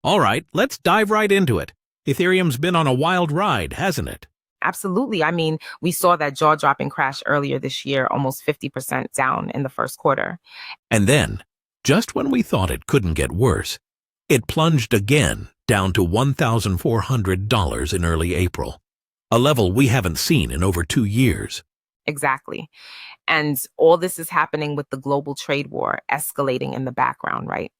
All right, let's dive right into it. Ethereum's been on a wild ride, hasn't it? Absolutely. I mean, we saw that jaw-dropping crash earlier this year, almost 50% down in the first quarter. And then, just when we thought it couldn't get worse, it plunged again down to $1,400 in early April, a level we haven't seen in over 2 years. Exactly. And all this is happening with the global trade war escalating in the background, right?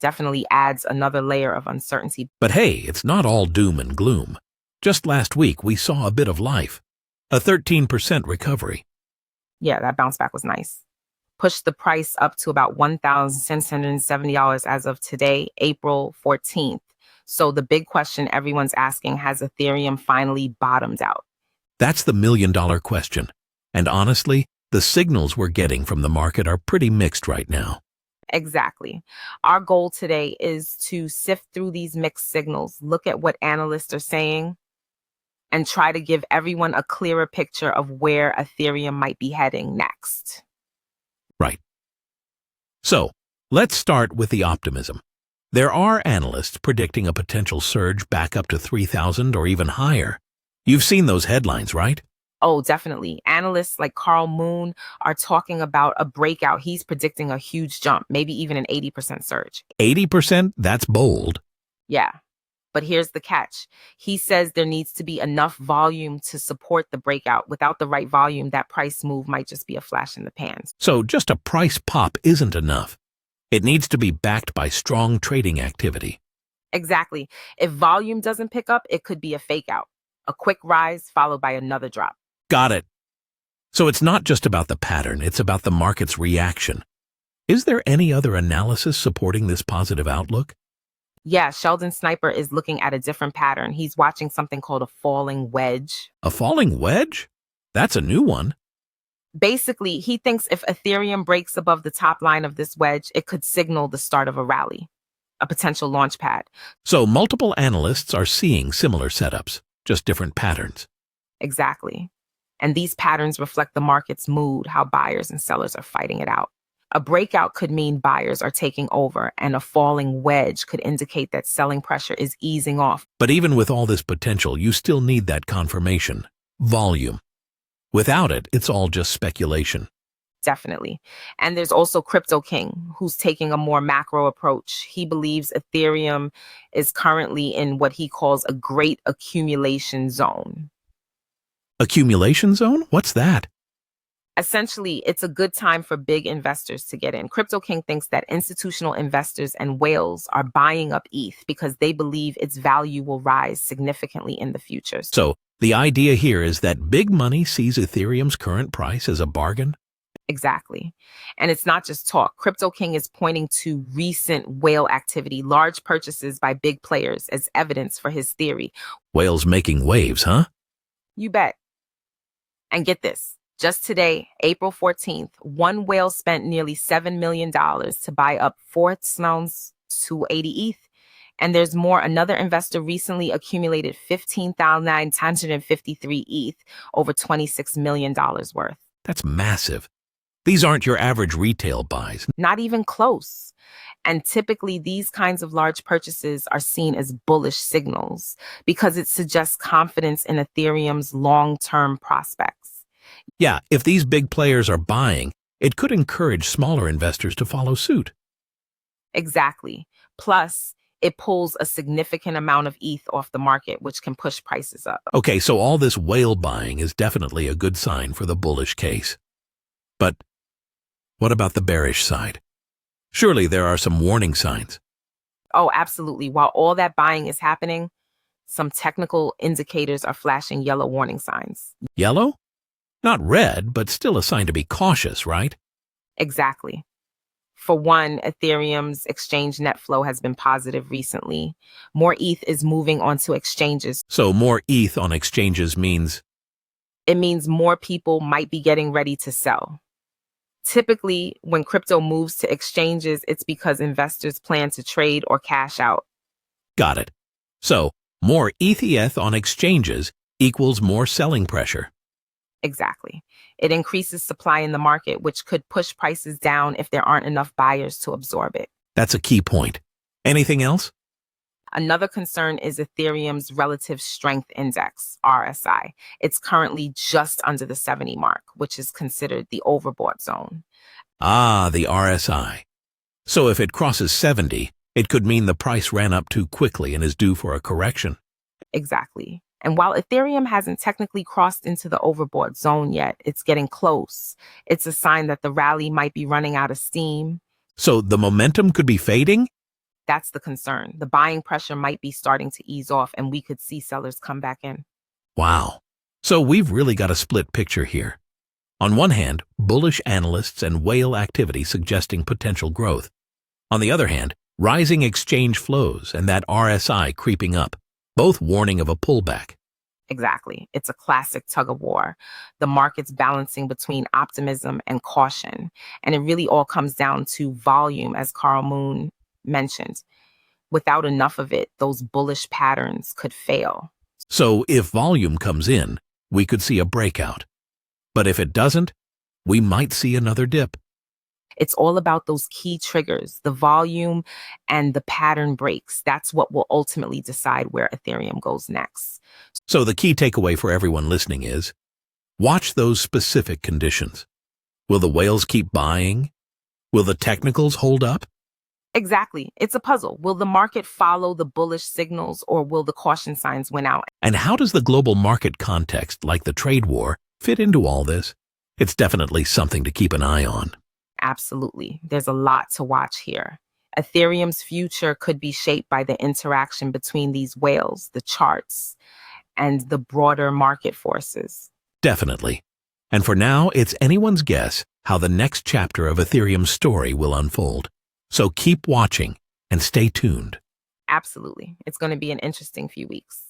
Definitely adds another layer of uncertainty. But hey, it's not all doom and gloom. Just last week, we saw a bit of life, a 13% recovery. Yeah, that bounce back was nice. Pushed the price up to about $1,670 as of today, April 14th. So the big question everyone's asking, has Ethereum finally bottomed out? That's the million-dollar question. And honestly, the signals we're getting from the market are pretty mixed right now. Exactly. Our goal today is to sift through these mixed signals, look at what analysts are saying, and try to give everyone a clearer picture of where Ethereum might be heading next. Right. So, let's start with the optimism. There are analysts predicting a potential surge back up to 3,000 or even higher. You've seen those headlines, right? Oh, definitely. Analysts like Carl Moon are talking about a breakout. He's predicting a huge jump, maybe even an 80% surge. 80%? That's bold. Yeah. But here's the catch. He says there needs to be enough volume to support the breakout. Without the right volume, that price move might just be a flash in the pan. So just a price pop isn't enough. It needs to be backed by strong trading activity. Exactly. If volume doesn't pick up, it could be a fake out, a quick rise followed by another drop. Got it. So it's not just about the pattern, it's about the market's reaction. Is there any other analysis supporting this positive outlook? Yeah, Sheldon Sniper is looking at a different pattern. He's watching something called a falling wedge. A falling wedge? That's a new one. Basically, he thinks if Ethereum breaks above the top line of this wedge, it could signal the start of a rally, a potential launch pad. So multiple analysts are seeing similar setups, just different patterns. Exactly. And these patterns reflect the market's mood, how buyers and sellers are fighting it out. A breakout could mean buyers are taking over, and a falling wedge could indicate that selling pressure is easing off. But even with all this potential, you still need that confirmation, volume. Without it, it's all just speculation. Definitely. And there's also Crypto King, who's taking a more macro approach. He believes Ethereum is currently in what he calls a great accumulation zone. Accumulation zone? What's that? Essentially, it's a good time for big investors to get in. Crypto King thinks that institutional investors and whales are buying up ETH because they believe its value will rise significantly in the future. So the idea here is that big money sees Ethereum's current price as a bargain? Exactly. And it's not just talk. Crypto King is pointing to recent whale activity, large purchases by big players as evidence for his theory. Whales making waves, huh? You bet. And get this. Just today, April 14th, one whale spent nearly $7 million to buy up 4,280 ETH. And there's more. Another investor recently accumulated 15,953 ETH, over $26 million worth. That's massive. These aren't your average retail buys. Not even close. And typically, these kinds of large purchases are seen as bullish signals because it suggests confidence in Ethereum's long-term prospects. Yeah, if these big players are buying, it could encourage smaller investors to follow suit. Exactly. Plus, it pulls a significant amount of ETH off the market, which can push prices up. Okay, so all this whale buying is definitely a good sign for the bullish case. But what about the bearish side? Surely there are some warning signs. Oh, absolutely. While all that buying is happening, some technical indicators are flashing yellow warning signs. Yellow? Not red, but still a sign to be cautious, right? Exactly. For one, Ethereum's exchange net flow has been positive recently. More ETH is moving onto exchanges. So more ETH on exchanges means? It means more people might be getting ready to sell. Typically, when crypto moves to exchanges, it's because investors plan to trade or cash out. Got it. So more ETH on exchanges equals more selling pressure. Exactly. It increases supply in the market, which could push prices down if there aren't enough buyers to absorb it. That's a key point. Anything else? Another concern is Ethereum's relative strength index, RSI. It's currently just under the 70 mark, which is considered the overbought zone. Ah, the RSI. So if it crosses 70, it could mean the price ran up too quickly and is due for a correction. Exactly. And while Ethereum hasn't technically crossed into the overbought zone yet, it's getting close. It's a sign that the rally might be running out of steam. So the momentum could be fading? That's the concern. The buying pressure might be starting to ease off, and we could see sellers come back in. Wow. So we've really got a split picture here. On one hand, bullish analysts and whale activity suggesting potential growth. On the other hand, rising exchange flows and that RSI creeping up, both warning of a pullback. Exactly. It's a classic tug of war. The market's balancing between optimism and caution. And it really all comes down to volume, as Carl Moon mentioned. Without enough of it, those bullish patterns could fail. So if volume comes in, we could see a breakout. But if it doesn't, we might see another dip. It's all about those key triggers, the volume and the pattern breaks. That's what will ultimately decide where Ethereum goes next. So the key takeaway for everyone listening is, watch those specific conditions. Will the whales keep buying? Will the technicals hold up? Exactly. It's a puzzle. Will the market follow the bullish signals, or will the caution signs win out? And how does the global market context, like the trade war, fit into all this? It's definitely something to keep an eye on. Absolutely. There's a lot to watch here. Ethereum's future could be shaped by the interaction between these whales, the charts, and the broader market forces. Definitely. And for now, it's anyone's guess how the next chapter of Ethereum's story will unfold. So keep watching and stay tuned. Absolutely. It's going to be an interesting few weeks.